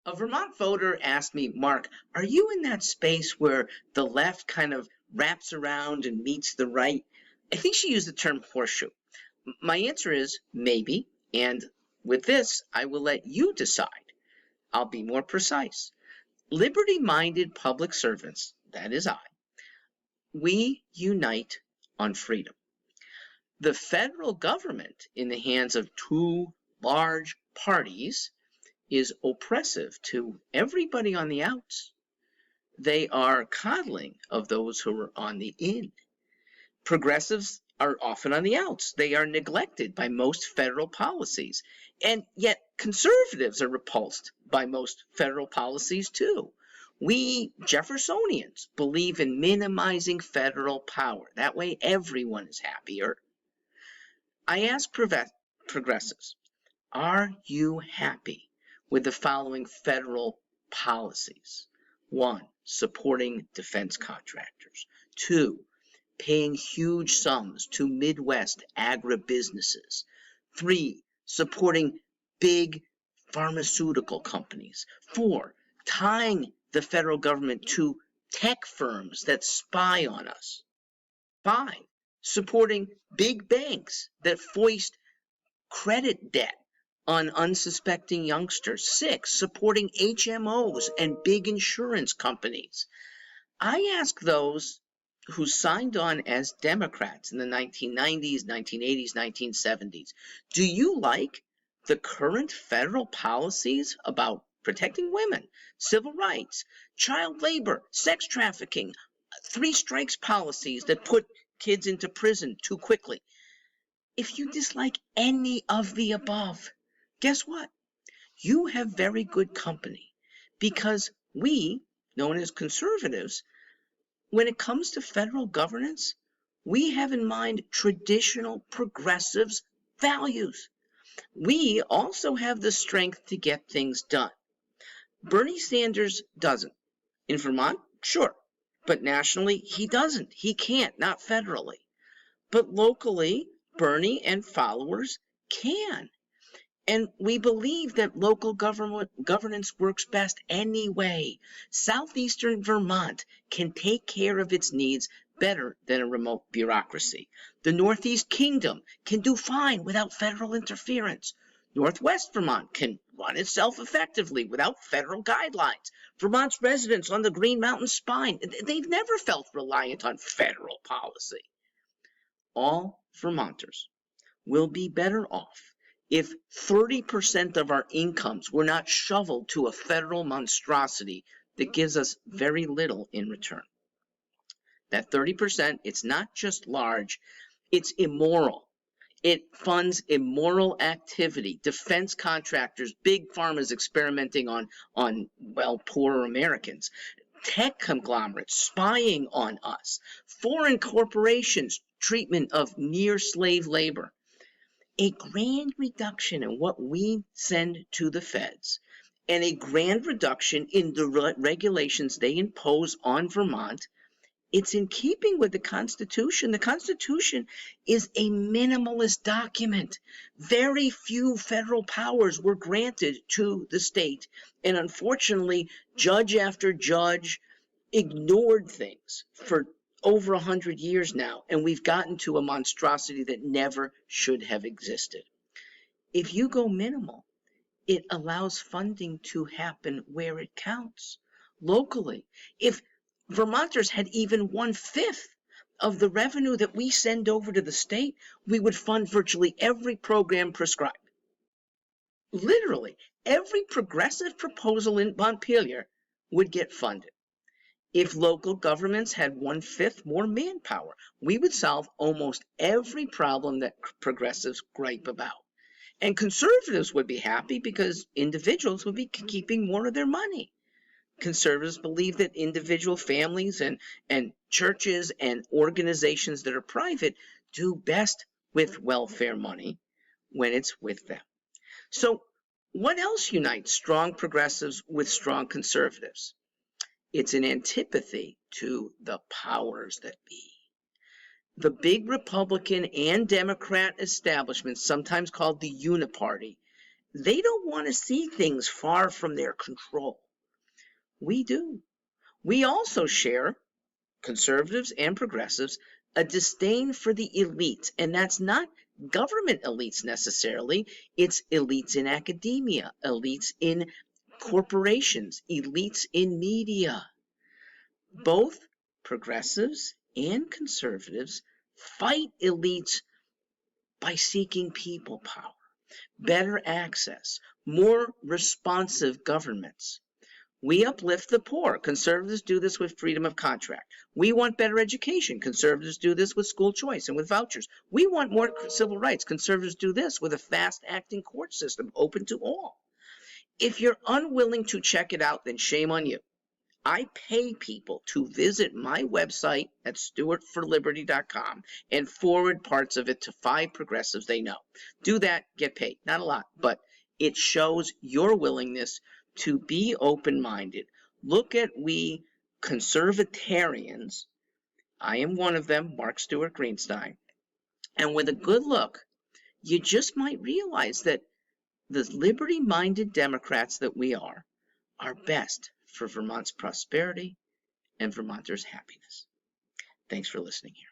A Vermont voter asked me, Mark, are you in that space where the left kind of wraps around and meets the right? I think she used the term horseshoe. My answer is maybe, and with this, I will let you decide. I'll be more precise. Liberty-minded public servants, that is I, we unite on freedom. The federal government, in the hands of two large parties, is oppressive to everybody on the outs. They are coddling of those who are on the in. Progressives are often on the outs. They are neglected by most federal policies. And yet conservatives are repulsed by most federal policies too. We Jeffersonians believe in minimizing federal power. That way everyone is happier. I ask progressives, are you happy with the following federal policies? 1, supporting defense contractors. 2, paying huge sums to Midwest agribusinesses. 3, supporting big pharmaceutical companies. 4, tying the federal government to tech firms that spy on us. 5, supporting big banks that foist credit debt on unsuspecting youngsters. 6, supporting HMOs and big insurance companies. I ask those who signed on as Democrats in the 1990s, 1980s, 1970s, do you like the current federal policies about protecting women, civil rights, child labor, sex trafficking, 3 strikes policies that put kids into prison too quickly? If you dislike any of the above, guess what? You have very good company, because we, known as conservatives, when it comes to federal governance, we have in mind traditional progressives' values. We also have the strength to get things done. Bernie Sanders doesn't. In Vermont, sure, but nationally, he doesn't. He can't, not federally. But locally, Bernie and followers can. And we believe that local governance works best anyway. Southeastern Vermont can take care of its needs better than a remote bureaucracy. The Northeast Kingdom can do fine without federal interference. Northwest Vermont can run itself effectively without federal guidelines. Vermont's residents on the Green Mountain Spine, they've never felt reliant on federal policy. All Vermonters will be better off if 30% of our incomes were not shoveled to a federal monstrosity that gives us very little in return. That 30%, it's not just large, it's immoral. It funds immoral activity, defense contractors, big pharmas experimenting on poorer Americans, tech conglomerates spying on us, foreign corporations' treatment of near slave labor. A grand reduction in what we send to the feds and a grand reduction in the regulations they impose on Vermont, it's in keeping with the Constitution. The Constitution is a minimalist document. Very few federal powers were granted to the state, and unfortunately, judge after judge ignored things for over 100 years now, and we've gotten to a monstrosity that never should have existed. If you go minimal, it allows funding to happen where it counts, locally. If Vermonters had even 1/5 of the revenue that we send over to the state, we would fund virtually every program prescribed. Literally, every progressive proposal in Montpelier would get funded. If local governments had 1/5 more manpower, we would solve almost every problem that progressives gripe about. And conservatives would be happy because individuals would be keeping more of their money. Conservatives believe that individual families and churches and organizations that are private do best with welfare money when it's with them. So what else unites strong progressives with strong conservatives? It's an antipathy to the powers that be. The big Republican and Democrat establishments, sometimes called the Uniparty, They don't want to see things far from their control. We do. We also share, conservatives and progressives, a disdain for the elite. And that's not government elites necessarily. It's elites in academia, elites in corporations, elites in media. Both progressives and conservatives fight elites by seeking people power, better access, more responsive governments. We uplift the poor. Conservatives do this with freedom of contract. We want better education. Conservatives do this with school choice and with vouchers. We want more civil rights. Conservatives do this with a fast-acting court system open to all. If you're unwilling to check it out, then shame on you. I pay people to visit my website at stewartforliberty.com and forward parts of it to 5 progressives they know. Do that, get paid. Not a lot, but it shows your willingness to be open-minded. Look at we conservatarians. I am one of them, Mark Stewart Greenstein. And with a good look, you just might realize that the liberty-minded Democrats that we are best for Vermont's prosperity and Vermonters' happiness. Thanks for listening here.